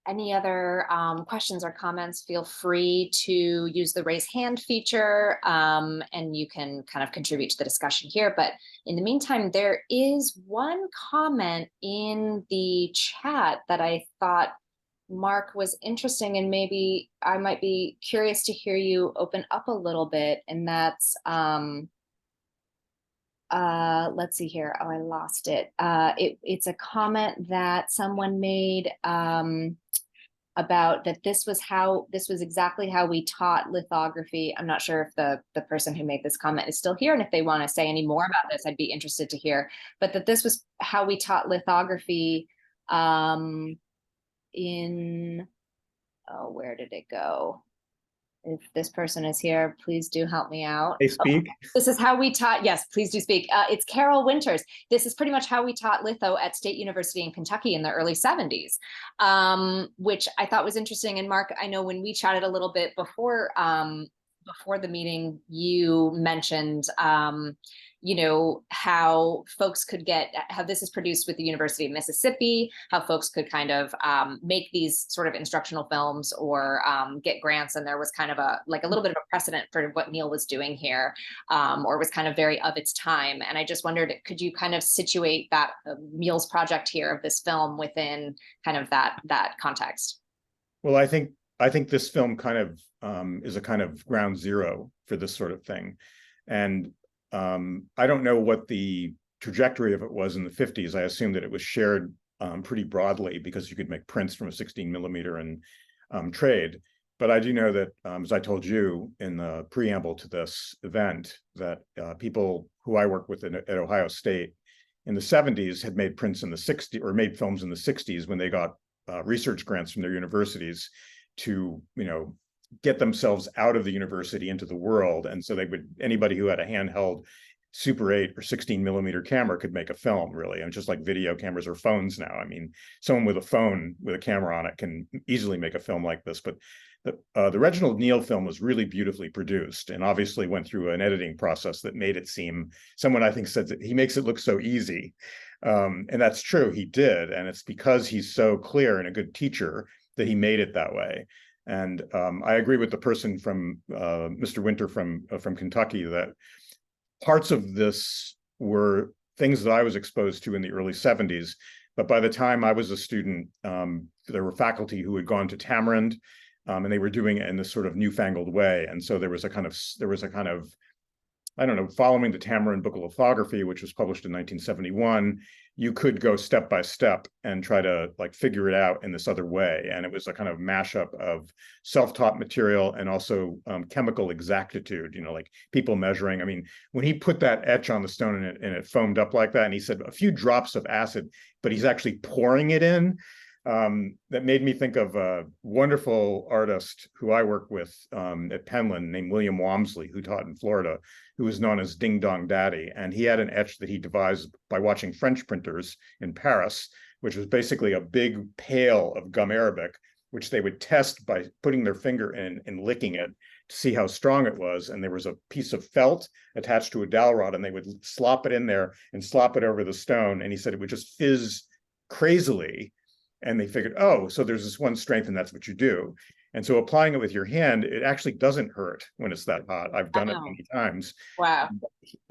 Any other questions or comments? Feel free to use the raise hand feature, and you can kind of contribute to the discussion here. But in the meantime, there is one comment in the chat that I thought, Mark, was interesting, and maybe I might be curious to hear you open up a little bit. And that's, let's see here. Oh, I lost it. It's a comment that someone made about that this was exactly how we taught lithography. I'm not sure if the person who made this comment is still here, and if they want to say any more about this, I'd be interested to hear. But that this was how we taught lithography in, oh, where did it go? If this person is here, please do help me out. They speak. Oh, this is how we taught. Yes, please do speak. It's Carol Winters. This is pretty much how we taught litho at State University in Kentucky in the early 70s, which I thought was interesting. And Mark, I know when we chatted a little bit before before the meeting, you mentioned, you know, how folks could get, how this is produced with the University of Mississippi, how folks could kind of make these sort of instructional films or get grants. And there was kind of a little bit of a precedent for what Neal was doing here, or was kind of very of its time. And I just wondered, could you kind of situate that Neal's project here of this film within kind of that context? Well, I think this film kind of is a kind of ground zero for this sort of thing. And I don't know what the trajectory of it was in the 50s. I assume that it was shared pretty broadly because you could make prints from a 16 millimeter and trade. But I do know that, as I told you in the preamble to this event, that people who I work with at Ohio State in the 70s had made prints in the 60s, or made films in the 60s when they got research grants from their universities to, you know, get themselves out of the university into the world. And so anybody who had a handheld Super 8 or 16 millimeter camera could make a film, really. And just like video cameras or phones now. I mean, someone with a phone with a camera on it can easily make a film like this. But the Reginald Neal film was really beautifully produced and obviously went through an editing process that made it seem, someone I think said that he makes it look so easy. And that's true, he did. And it's because he's so clear and a good teacher that he made it that way. And I agree with the person from Mr. Winter from Kentucky that parts of this were things that I was exposed to in the early 70s. But by the time I was a student, there were faculty who had gone to Tamarind, and they were doing it in this sort of newfangled way. And so there was a kind of, I don't know, following the Tamarind Book of Lithography, which was published in 1971, you could go step by step and try to like figure it out in this other way. And it was a kind of mashup of self-taught material and also chemical exactitude, you know, like people measuring. I mean, when he put that etch on the stone and it foamed up like that, and he said a few drops of acid, but he's actually pouring it in. That made me think of a wonderful artist who I work with at Penland named William Walmsley, who taught in Florida, who was known as Ding Dong Daddy. And he had an etch that he devised by watching French printers in Paris, which was basically a big pail of gum arabic, which they would test by putting their finger in and licking it to see how strong it was. And there was a piece of felt attached to a dowel rod, and they would slop it in there and slop it over the stone. And he said it would just fizz crazily. And they figured, oh, so there's this one strength and that's what you do. And so applying it with your hand, it actually doesn't hurt when it's that hot. I've done it many times. Wow.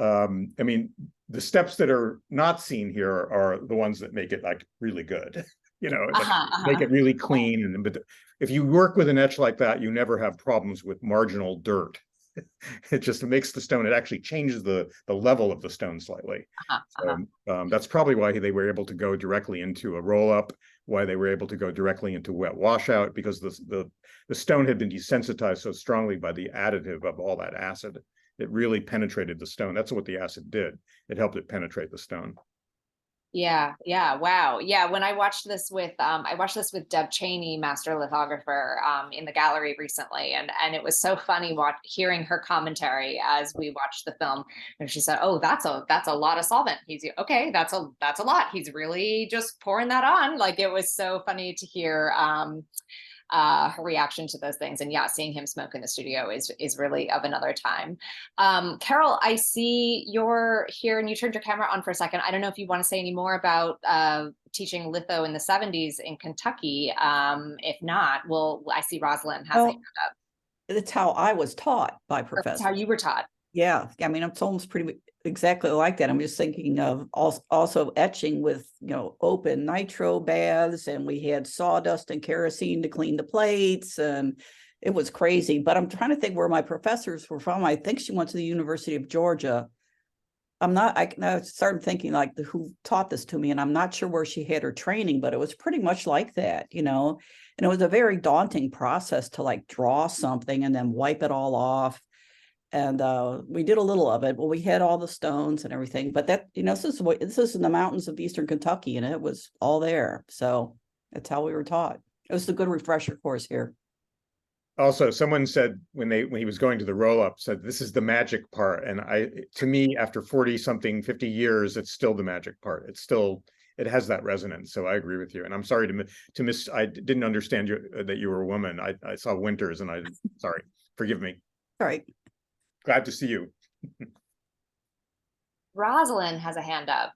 I mean, the steps that are not seen here are the ones that make it like really good, you know, make it really clean. But if you work with an etch like that, you never have problems with marginal dirt. It just makes the stone, it actually changes the level of the stone slightly. That's probably why they were able to go directly into a roll-up, why they were able to go directly into wet washout, because the stone had been desensitized so strongly by the additive of all that acid. It really penetrated the stone. That's what the acid did. It helped it penetrate the stone. Yeah, wow. Yeah, when I watched this with Deb Cheney, master lithographer, in the gallery recently, and it was so funny hearing her commentary as we watched the film. And she said, "Oh, that's a lot of solvent." He's okay, that's a lot. He's really just pouring that on. Like, it was so funny to hear her reaction to those things. And yeah, seeing him smoke in the studio is really of another time. Carol, I see you're here and you turned your camera on for a second. I don't know if you want to say any more about teaching litho in the 70s in Kentucky. If not, I see Rosalind has a hand up. That's how I was taught by professors. That's how you were taught. Yeah, I mean, it's almost pretty exactly like that. I'm just thinking of also etching with, you know, open nitro baths, and we had sawdust and kerosene to clean the plates, and it was crazy. But I'm trying to think where my professors were from. I think she went to the University of Georgia. I started thinking like who taught this to me, and I'm not sure where she had her training, but it was pretty much like that, you know, and it was a very daunting process to like draw something and then wipe it all off. And we did a little of it. Well, we had all the stones and everything, but that, you know, this is in the mountains of Eastern Kentucky, and it was all there. So that's how we were taught. It was a good refresher course here. Also, someone said when he was going to the roll-up, said this is the magic part. And to me, after 40 something, 50 years, it's still the magic part. It has that resonance. So I agree with you. And I'm sorry to miss, I didn't understand that you were a woman. I saw Winters and sorry, forgive me. All right. Glad to see you. Rosalind has a hand up.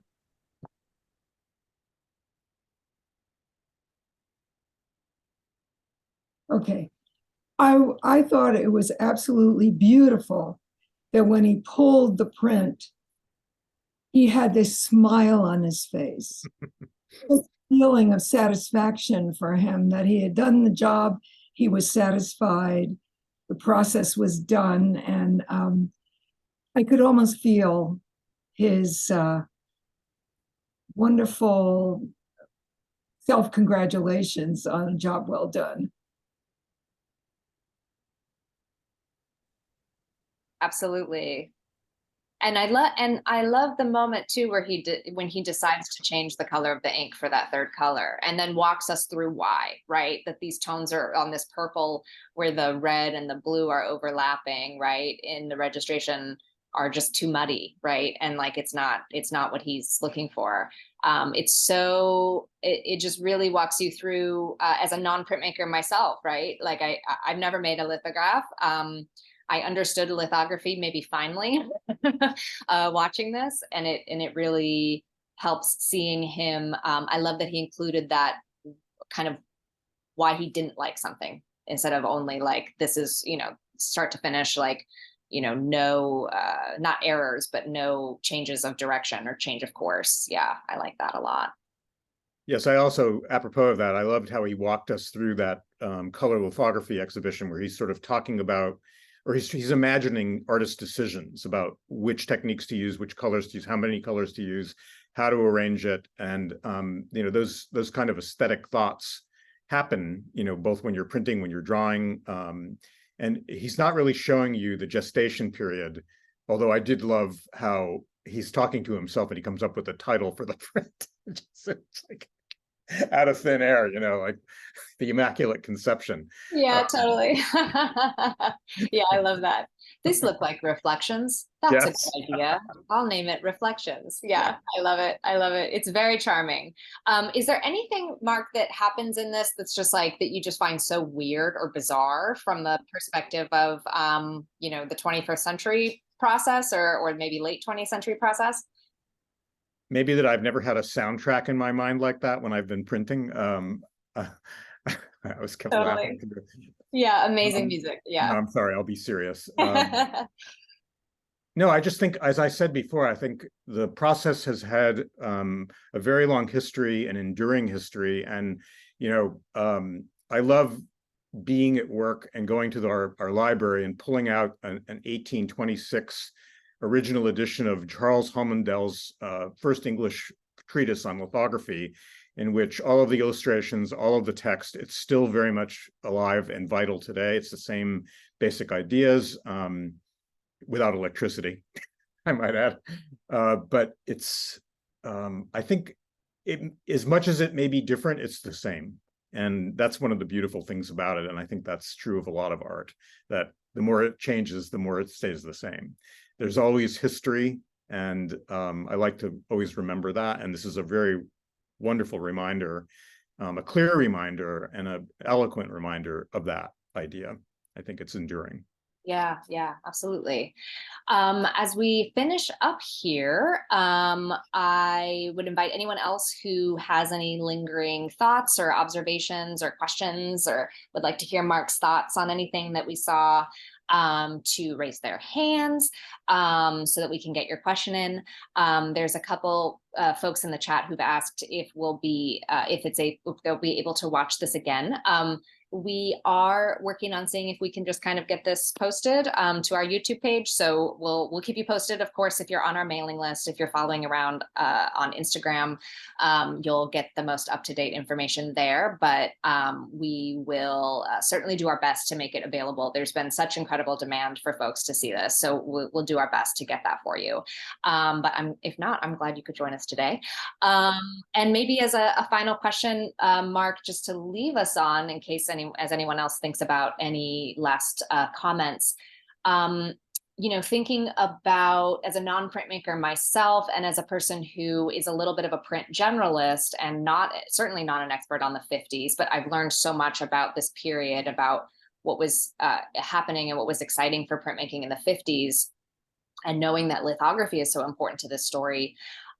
Okay. I thought it was absolutely beautiful that when he pulled the print, he had this smile on his face. This feeling of satisfaction for him that he had done the job, he was satisfied, the process was done, and I could almost feel his wonderful self-congratulations on a job well done. Absolutely. And I love the moment too where when he decides to change the color of the ink for that third color and then walks us through why, right? That these tones are on this purple where the red and the blue are overlapping, right? In the registration are just too muddy, right? And like it's not what he's looking for. It just really walks you through as a non-printmaker myself, right? Like I've never made a lithograph. I understood lithography maybe finally watching this, and it really helps seeing him. I love that he included that kind of why he didn't like something instead of only like this is, you know, start to finish, like, you know, no not errors, but no changes of direction or change of course. Yeah, I like that a lot. Yes, I also, apropos of that, I loved how he walked us through that color lithography exhibition where he's sort of talking about, or he's imagining artist decisions about which techniques to use, which colors to use, how many colors to use, how to arrange it. And, you know, those kind of aesthetic thoughts happen, you know, both when you're printing, when you're drawing. And he's not really showing you the gestation period, although I did love how he's talking to himself and he comes up with a title for the print. It's like out of thin air, you know, like the Immaculate Conception. Yeah, totally. Yeah, I love that. These look like reflections. That's Yes. a good idea. I'll name it Reflections. Yeah, I love it. I love it. It's very charming. Is there anything, Mark, that happens in this that's just like that you just find so weird or bizarre from the perspective of you know, the 21st century process or maybe late 20th century process? Maybe that I've never had a soundtrack in my mind like that when I've been printing. I was kept laughing. Yeah, amazing music. No, Yeah. I'm sorry, I'll be serious. No, I just think, as I said before, I think the process has had a very long history, an enduring history. And, you know, I love being at work and going to our library and pulling out an 1826 original edition of Charles Holmandell's first English treatise on lithography, in which all of the illustrations, all of the text, it's still very much alive and vital today. It's the same basic ideas without electricity, I might add. But it's, I think, as much as it may be different, it's the same. And that's one of the beautiful things about it. And I think that's true of a lot of art, that the more it changes, the more it stays the same. There's always history, and I like to always remember that. And this is a very wonderful reminder, a clear reminder and an eloquent reminder of that idea. I think it's enduring. Yeah, absolutely. As we finish up here, I would invite anyone else who has any lingering thoughts or observations or questions or would like to hear Mark's thoughts on anything that we saw to raise their hands so that we can get your question in. There's a couple folks in the chat who've asked if they'll be able to watch this again. We are working on seeing if we can just kind of get this posted to our YouTube page. So we'll keep you posted. Of course, if you're on our mailing list, if you're following around on Instagram, you'll get the most up-to-date information there. But we will certainly do our best to make it available. There's been such incredible demand for folks to see this. So we'll do our best to get that for you. But if not, I'm glad you could join us today. And maybe as a final question, Mark, just to leave us on in case anyone else thinks about any last comments, you know, thinking about, as a non-printmaker myself and as a person who is a little bit of a print generalist and certainly not an expert on the 50s, but I've learned so much about this period, about what was happening and what was exciting for printmaking in the 50s, and knowing that lithography is so important to this story.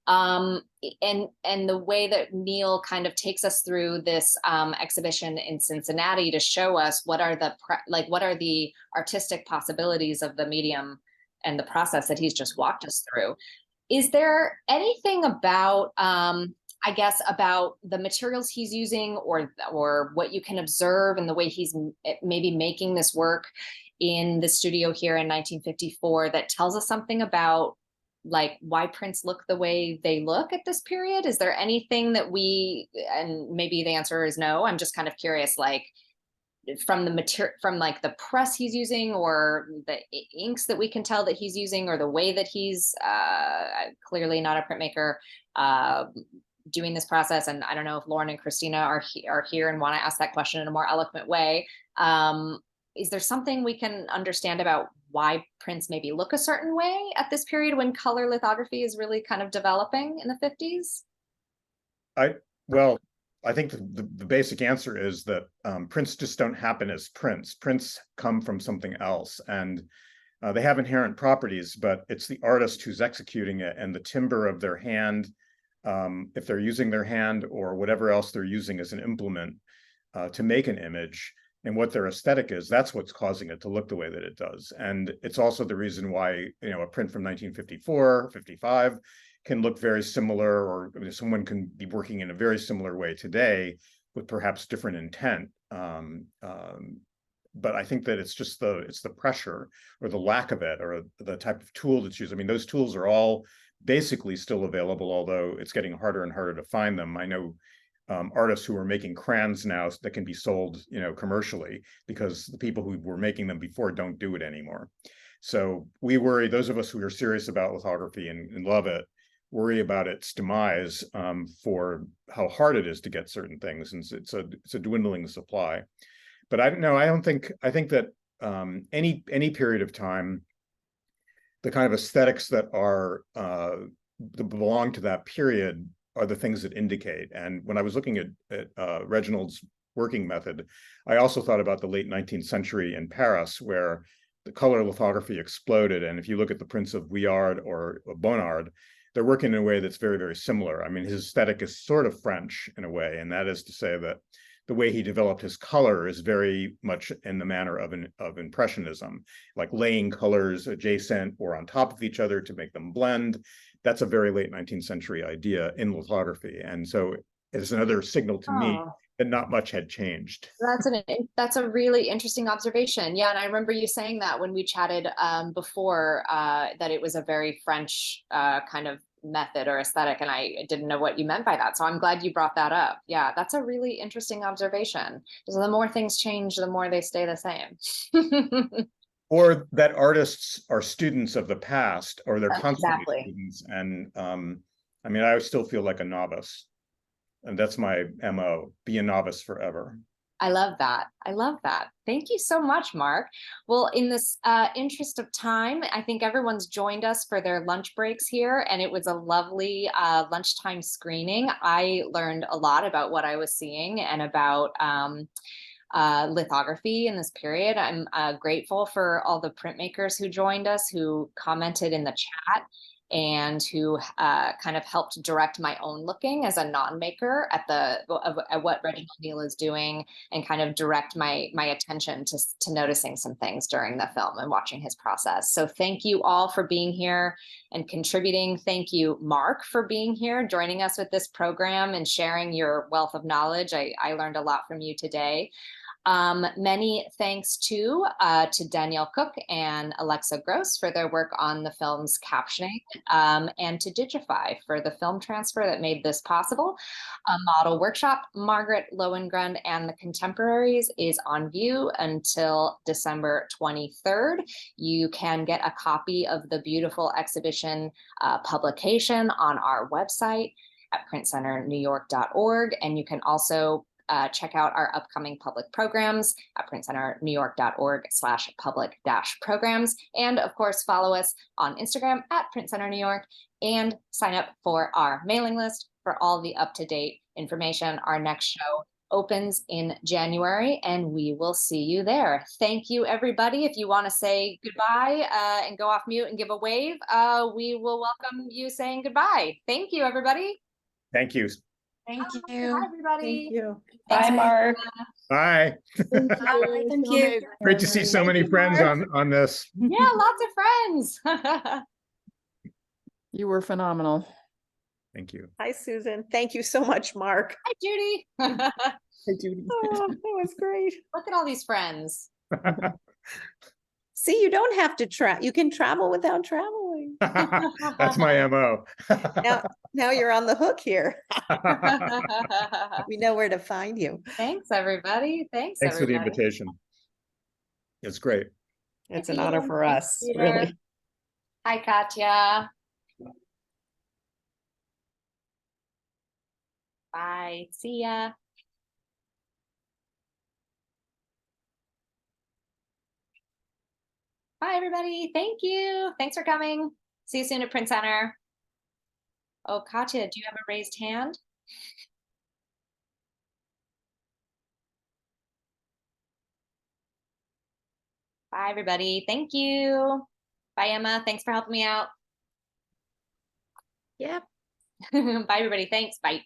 And the way that Neal kind of takes us through this exhibition in Cincinnati to show us what are the artistic possibilities of the medium and the process that he's just walked us through. Is there anything about I guess about the materials he's using, or what you can observe in the way he's maybe making this work in the studio here in 1954 that tells us something about like why prints look the way they look at this period? Is there anything that and maybe the answer is no, I'm just kind of curious, like from the material, from like the press he's using, or the inks that we can tell that he's using, or the way that he's clearly not a printmaker doing this process. And I don't know if Lauren and Christina are here and want to ask that question in a more eloquent way. Is there something we can understand about why prints maybe look a certain way at this period when color lithography is really kind of developing in the 50s? Well, I think the basic answer is that prints just don't happen as prints. Prints come from something else, and they have inherent properties, but it's the artist who's executing it, and the timbre of their hand, if they're using their hand or whatever else they're using as an implement to make an image, and what their aesthetic is, that's what's causing it to look the way that it does. And it's also the reason why, a print from 1954, 55 can look very similar, or someone can be working in a very similar way today with perhaps different intent. But I think that it's just the pressure or the lack of it, or the type of tool that's used. I mean, those tools are all basically still available, although it's getting harder and harder to find them. I know artists who are making crayons now that can be sold, commercially, because the people who were making them before don't do it anymore. So we worry, those of us who are serious about lithography and love it, worry about its demise for how hard it is to get certain things, and it's a dwindling supply. But I think that any period of time, the kind of aesthetics that that belong to that period are the things that indicate. And when I was looking at Reginald's working method, I also thought about the late 19th century in Paris, where the color lithography exploded. And if you look at the prints of Vuillard or Bonnard, they're working in a way that's very, very similar. I mean, his aesthetic is sort of French in a way, and that is to say that the way he developed his color is very much in the manner of Impressionism, like laying colors adjacent or on top of each other to make them blend. That's a very late 19th century idea in lithography. And so it's another signal to me that not much had changed. That's a really interesting observation. Yeah, and I remember you saying that when we chatted before, that it was a very French kind of method or aesthetic, and I didn't know what you meant by that. So I'm glad you brought that up. Yeah, that's a really interesting observation. So the more things change, the more they stay the same. Or that artists are students of the past, or they're constantly students. And I mean, I still feel like a novice. And that's my MO, be a novice forever. I love that. I love that. Thank you so much, Mark. Well, in this interest of time, I think everyone's joined us for their lunch breaks here, and it was a lovely lunchtime screening. I learned a lot about what I was seeing and about lithography in this period. I'm grateful for all the printmakers who joined us, who commented in the chat, and who kind of helped direct my own looking as a non-maker at what Reginald Neal is doing, and kind of direct my attention to noticing some things during the film and watching his process. So thank you all for being here and contributing. Thank you, Mark, for being here, joining us with this program and sharing your wealth of knowledge. I learned a lot from you today. Many thanks to Danielle Cook and Alexa Gross for their work on the film's captioning, and to Digify for the film transfer that made this possible. A model workshop, Margaret Lohengren and the Contemporaries, is on view until December 23rd. You can get a copy of the beautiful exhibition publication on our website at printcenternewyork.org, and you can also check out our upcoming public programs at printcenternewyork.org/public-programs. And of course, follow us on Instagram at printcenternewyork, and sign up for our mailing list for all the up-to-date information. Our next show opens in January, and we will see you there. Thank you, everybody. If you want to say goodbye and go off mute and give a wave, we will welcome you saying goodbye. Thank you, everybody. Thank you. Thank you. Bye, everybody. Thank you. Thanks, Bye, Mark. Bye. Thank Bye. Thank So you. amazing. Great to see so Thank many you, friends Mark. on this. Yeah, lots of friends. You were phenomenal. Thank you. Hi, Susan. Thank you so much, Mark. Hi, Judy. I do. Oh, that was great. Look at all these friends. See, you don't have to travel. You can travel without traveling. That's my MO. Now you're on the hook here. We know where to find you. Thanks, everybody. Thanks, Thanks for the everybody. invitation. It's great. It's Thank an honor you. for Thanks, us, Peter. really. Hi, Katya. Bye. See ya. Bye, everybody. Thank you. Thanks for coming. See you soon at Print Center. Oh, Katya, do you have a raised hand? Bye, everybody. Thank you. Bye, Emma. Thanks for helping me out. Yep. Bye, everybody. Thanks. Bye.